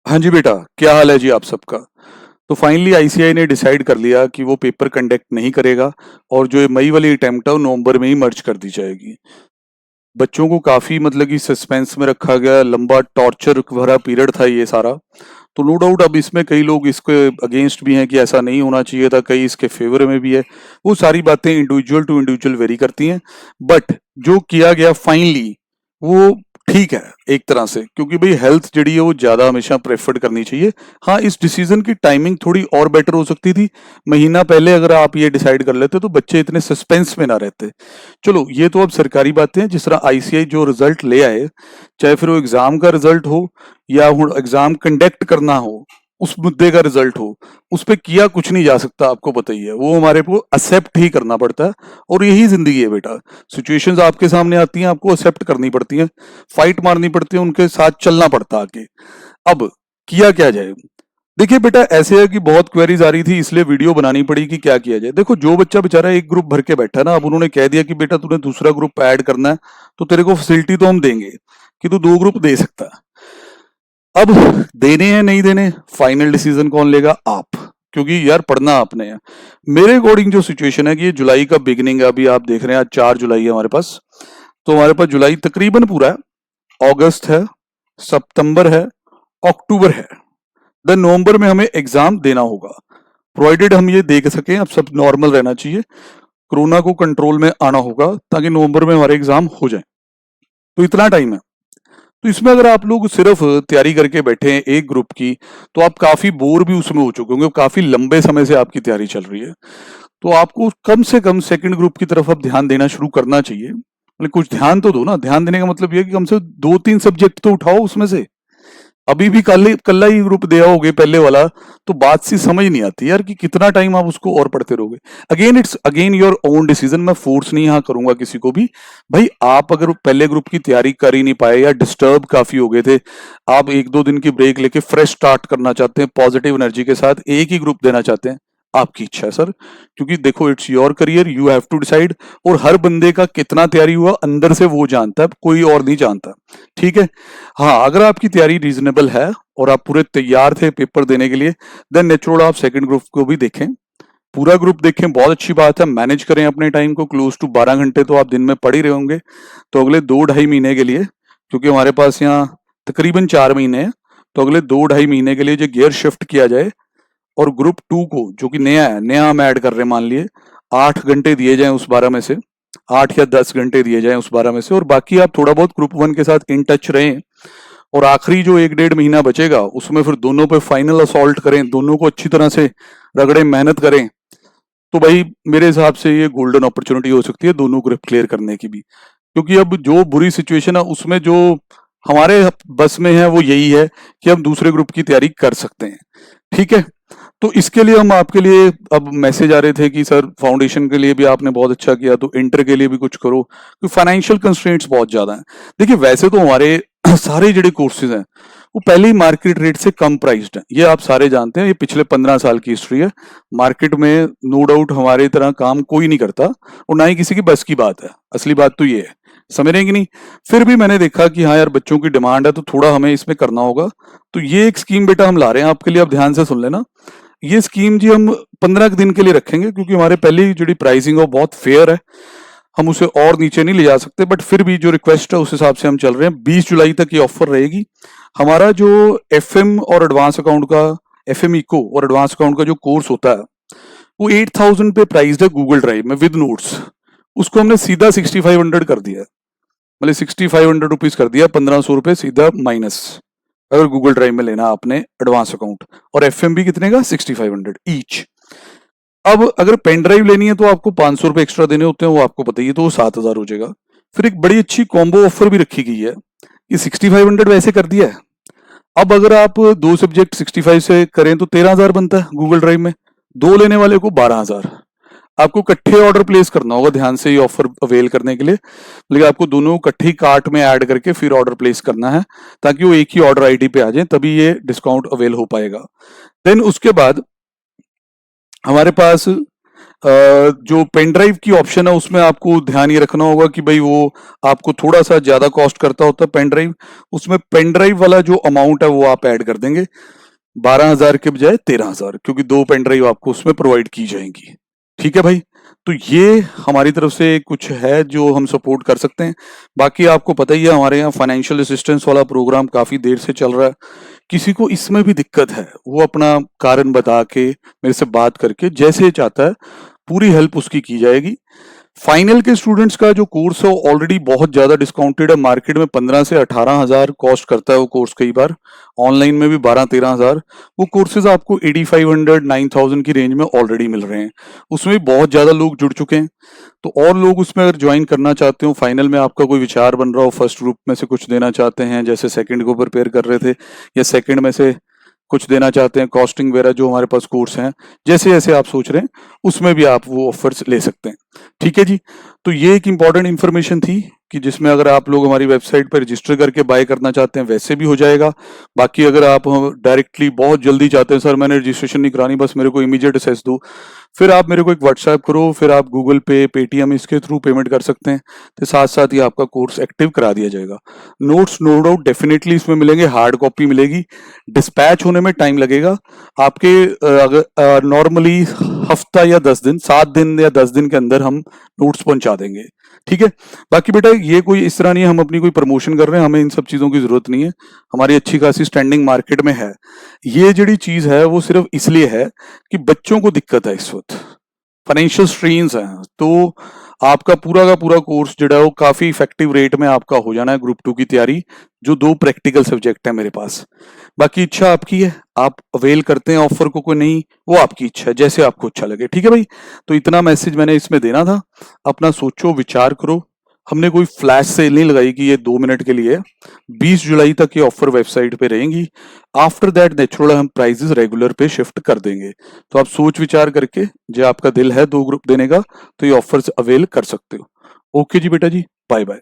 हाँ जी बेटा, क्या हाल है जी आप सबका। तो फाइनली आईसीआई ने डिसाइड कर लिया कि वो पेपर कंडक्ट नहीं करेगा और जो ये मई वाली अटेम्प्ट है वो नवंबर में ही मर्ज कर दी जाएगी। बच्चों को काफी मतलब कि सस्पेंस में रखा गया, लंबा टॉर्चर भरा पीरियड था ये सारा। तो नो डाउट अब इसमें कई लोग इसके अगेंस्ट भी हैं कि ऐसा नहीं होना चाहिए था, कई इसके फेवर में भी है। वो सारी बातें इंडिविजुअल टू इंडिविजुअल वेरी करती हैं। बट जो किया गया फाइनली वो ठीक है एक तरह से, क्योंकि भाई हेल्थ जड़ी है वो ज्यादा हमेशा प्रेफर्ड करनी चाहिए। हाँ, इस डिसीजन की टाइमिंग थोड़ी और बेटर हो सकती थी। महीना पहले अगर आप ये डिसाइड कर लेते तो बच्चे इतने सस्पेंस में ना रहते। चलो ये तो अब सरकारी बातें हैं। जिस तरह आईसीआई जो रिजल्ट ले आए, चाहे फिर वो एग्जाम का रिजल्ट हो या एग्जाम कंडक्ट करना हो, उस मुद्दे का रिजल्ट हो, उस पे किया कुछ नहीं जा सकता, आपको पता ही है। वो हमारे को एक्सेप्ट ही करना पड़ता है और यही जिंदगी है बेटा। सिचुएशंस आपके सामने आती हैं, आपको एक्सेप्ट करनी पड़ती हैं, फाइट मारनी पड़ती है, उनके साथ चलना पड़ता है आगे। अब किया क्या जाए? देखिए बेटा, ऐसे है कि बहुत क्वेरीज आ रही थी, इसलिए वीडियो बनानी पड़ी कि क्या किया जाए। देखो, जो बच्चा बेचारा एक ग्रुप भर के बैठा है ना, अब उन्होंने कह दिया कि बेटा तूने दूसरा ग्रुप ऐड करना है, तो तेरे को फैसिलिटी तो हम देंगे कि तू 2 ग्रुप दे सकता है। अब देने हैं नहीं देने, फाइनल डिसीजन कौन लेगा? आप। क्योंकि यार पढ़ना आपने है। मेरे अकॉर्डिंग जो सिचुएशन है कि ये जुलाई का बिगिनिंग है, अभी आप देख रहे हैं आज 4 जुलाई है हमारे पास। तो हमारे पास जुलाई तकरीबन पूरा है, अगस्त है, सितंबर है, अक्टूबर है, देन नवंबर में हमें एग्जाम देना होगा। प्रोवाइडेड हम ये देख सकें, अब सब नॉर्मल रहना चाहिए, कोरोना को कंट्रोल में आना होगा ताकि नवंबर में हमारे एग्जाम हो जाए। तो इतना टाइम है। तो इसमें अगर आप लोग सिर्फ तैयारी करके बैठे हैं एक ग्रुप की, तो आप काफी बोर भी उसमें हो चुके होंगे, काफी लंबे समय से आपकी तैयारी चल रही है। तो आपको कम से कम सेकंड ग्रुप की तरफ अब ध्यान देना शुरू करना चाहिए। मतलब कुछ ध्यान तो दो ना। ध्यान देने का मतलब ये कि कम से कम 2-3 सब्जेक्ट तो उठाओ उसमें से। अभी भी कल ही ग्रुप दिया होगे पहले वाला, तो बात सी समझ नहीं आती यार कि कितना टाइम आप उसको और पढ़ते रहोगे। Again it's again your own decision, मैं फोर्स नहीं यहाँ करूंगा किसी को भी। भाई आप अगर पहले ग्रुप की तैयारी कर ही नहीं पाए या डिस्टर्ब काफी हो गए थे, आप 1-2 दिन की ब्रेक लेके फ्रेश स्टार्ट करना चाहते हैं, पॉजिटिव एनर्जी के साथ एक ही ग्रुप देना चाहते हैं, आपकी इच्छा है सर। क्योंकि देखो, it's your career, you have to decide. और हर बंदे का कितना तैयारी हुआ अंदर से वो जानता है, कोई और नहीं जानता। ठीक है। हाँ, अगर आपकी तैयारी रीजनेबल है और आप पूरे तैयार थे पेपर देने के लिए, देन नेचुरल आप सेकंड ग्रुप को भी देखें, पूरा ग्रुप देखें, बहुत अच्छी बात है। मैनेज करें अपने टाइम को, क्लोज टू 12 घंटे तो आप दिन में पढ़ ही रहे होंगे। तो अगले 2-2.5 महीने के लिए, क्योंकि हमारे पास यहाँ तकरीबन 4 महीने हैं, तो अगले 2-2.5 महीने के लिए जो गियर शिफ्ट किया जाए और ग्रुप 2 को, जो कि नया है, नया हम ऐड कर रहे हैं, मान लिए 8 घंटे दिए जाएं उस 12 में से, 8 या 10 घंटे दिए जाएं उस 12 में से, और बाकी आप थोड़ा बहुत ग्रुप 1 के साथ इन टच रहें। और आखिरी जो 1-1.5 महीना बचेगा उसमें फिर दोनों पे फाइनल असॉल्ट करें, दोनों को अच्छी तरह से रगड़े, मेहनत करें। तो भाई मेरे हिसाब से ये गोल्डन अपॉर्चुनिटी हो सकती है दोनों ग्रुप क्लियर करने की भी। क्योंकि अब जो बुरी सिचुएशन है उसमें जो हमारे बस में है वो यही है कि हम दूसरे ग्रुप की तैयारी कर सकते हैं। ठीक है। तो इसके लिए हम आपके लिए अब मैसेज आ रहे थे कि सर फाउंडेशन के लिए भी आपने बहुत अच्छा किया, तो इंटर के लिए भी कुछ करो, क्योंकि फाइनेंशियल कंस्ट्रेंट्स बहुत ज्यादा हैं। देखिए, वैसे तो हमारे सारे जो कोर्सेज हैं वो पहले ही मार्केट रेट से कम प्राइस्ड है, ये आप सारे जानते हैं। ये पिछले 15 साल की हिस्ट्री है। मार्केट में नो डाउट हमारे तरह काम कोई नहीं करता और ना ही किसी की बस की बात है। असली बात तो ये है, समझ रहे हैं कि नहीं? फिर भी मैंने देखा कि हाँ यार, बच्चों की डिमांड है तो थोड़ा हमें इसमें करना होगा। तो ये एक स्कीम बेटा हम ला रहे हैं आपके लिए, आप ध्यान से सुन लेना। ये स्कीम जी हम 15 दिन के लिए रखेंगे, क्योंकि हमारे पहले ही जो प्राइसिंग है वो बहुत फेयर है, हम उसे और नीचे नहीं ले जा सकते। बट फिर भी जो रिक्वेस्ट है उस हिसाब से हम चल रहे हैं। 20 जुलाई तक ये ऑफर रहेगी। हमारा जो एफएम और एडवांस अकाउंट का, एफएम इको और एडवांस अकाउंट का जो कोर्स होता है वो 8,000 पे प्राइस है गूगल ड्राइव में विद नोट्स। उसको हमने सीधा 6,500 कर दिया है। मतलब 6,500 रुपीज कर दिया, 1,500 रुपये सीधा माइनस, अगर गूगल ड्राइव में लेना आपने एडवांस अकाउंट। और एफएम भी कितने का? 6,500 ईच। अब अगर पेन ड्राइव लेनी है तो आपको 500 रुपये एक्स्ट्रा देने होते हैं, वो आपको पता ही है, तो वो 7,000 हो जाएगा। फिर एक बड़ी अच्छी कॉम्बो ऑफर भी रखी गई है, ये 6,500 वैसे कर दिया है। अब अगर आप 2 सब्जेक्ट 65 से करें तो 13,000 बनता है गूगल ड्राइव में, 2 लेने वाले को 12,000। आपको इकट्ठे ऑर्डर प्लेस करना होगा ध्यान से ये ऑफर अवेल करने के लिए। लेकिन आपको दोनों इकट्ठी कार्ट में ऐड करके फिर ऑर्डर प्लेस करना है, ताकि वो एक ही ऑर्डर आईडी पे आ जाए, तभी ये डिस्काउंट अवेल हो पाएगा। देन उसके बाद हमारे पास जो पेन ड्राइव की ऑप्शन है उसमें आपको ध्यान ये रखना होगा कि भाई वो आपको थोड़ा सा ज्यादा कॉस्ट करता होता है पेन ड्राइव। उसमें पेन ड्राइव वाला जो अमाउंट है वो आप ऐड कर देंगे, 12,000 के बजाय 13,000, क्योंकि 2 पेन ड्राइव आपको उसमें प्रोवाइड की जाएंगी। ठीक है भाई, तो ये हमारी तरफ से कुछ है जो हम सपोर्ट कर सकते हैं। बाकी आपको पता ही है हमारे यहाँ फाइनेंशियल असिस्टेंस वाला प्रोग्राम काफी देर से चल रहा है। किसी को इसमें भी दिक्कत है वो अपना कारण बता के मेरे से बात करके जैसे चाहता है पूरी हेल्प उसकी की जाएगी। फाइनल के स्टूडेंट्स का जो कोर्स है वो ऑलरेडी बहुत ज्यादा डिस्काउंटेड है, मार्केट में 15 से 18,000 कॉस्ट करता है वो कोर्स, कई बार ऑनलाइन में भी 12-13,000। वो कोर्सेज आपको 8,500-9,000 की रेंज में ऑलरेडी मिल रहे हैं। उसमें भी बहुत ज्यादा लोग जुड़ चुके हैं, तो और लोग उसमें अगर ज्वाइन करना चाहते हो, फाइनल में आपका कोई विचार बन रहा हो, फर्स्ट ग्रुप में से कुछ देना चाहते हैं जैसे सेकंड को प्रिपेयर कर रहे थे, या सेकंड में से कुछ देना चाहते हैं, कॉस्टिंग वगैरह जो हमारे पास कोर्स हैं, जैसे जैसे आप सोच रहे हैं उसमें भी आप वो ऑफर्स ले सकते हैं। ठीक है जी, तो ये एक इंपॉर्टेंट इन्फॉर्मेशन थी कि जिसमें अगर आप लोग हमारी वेबसाइट पर रजिस्टर करके बाय करना चाहते हैं वैसे भी हो जाएगा। बाकी अगर आप डायरेक्टली बहुत जल्दी चाहते हैं सर मैंने रजिस्ट्रेशन नहीं करानी, बस मेरे को इमीडिएट एक्सेस दो, फिर आप मेरे को एक व्हाट्सएप करो, फिर आप गूगल पे, पेटीएम इसके थ्रू पेमेंट कर सकते हैं, तो साथ साथ ही आपका कोर्स एक्टिव करा दिया जाएगा। नोट्स नो डाउट डेफिनेटली इसमें मिलेंगे, हार्ड कॉपी मिलेगी, डिस्पैच होने में टाइम लगेगा आपके, अगर नॉर्मली हफ्ता या 10 दिन, 7 दिन या 10 दिन के अंदर हम नोट्स पहुंचा देंगे। ठीक है, बाकी बेटा ये कोई इस तरह नहीं है हम अपनी कोई प्रमोशन कर रहे हैं, हमें इन सब चीजों की जरूरत नहीं है, हमारी अच्छी खासी स्टैंडिंग मार्केट में है। ये जड़ी चीज है वो सिर्फ इसलिए है कि बच्चों को दिक्कत है इस वक्त, फाइनेंशियल स्ट्रेन्स हैं, तो आपका पूरा का पूरा कोर्स जो है वो काफी इफेक्टिव रेट में आपका हो जाना है ग्रुप 2 की तैयारी, जो 2 प्रैक्टिकल सब्जेक्ट है मेरे पास। बाकी इच्छा आपकी है, आप अवेल करते हैं ऑफर को कोई नहीं, वो आपकी इच्छा है, जैसे आपको अच्छा लगे। ठीक है भाई, तो इतना मैसेज मैंने इसमें देना था, अपना सोचो विचार करो। हमने कोई फ्लैश सेल नहीं लगाई कि ये 2 मिनट के लिए, 20 जुलाई तक ये ऑफर वेबसाइट पे रहेंगी। आफ्टर दैट नेचुरल हम प्राइजेस रेगुलर पे शिफ्ट कर देंगे। तो आप सोच विचार करके जो आपका दिल है 2 ग्रुप देने का तो ये ऑफर्स अवेल कर सकते हो। ओके जी बेटा जी, बाय बाय।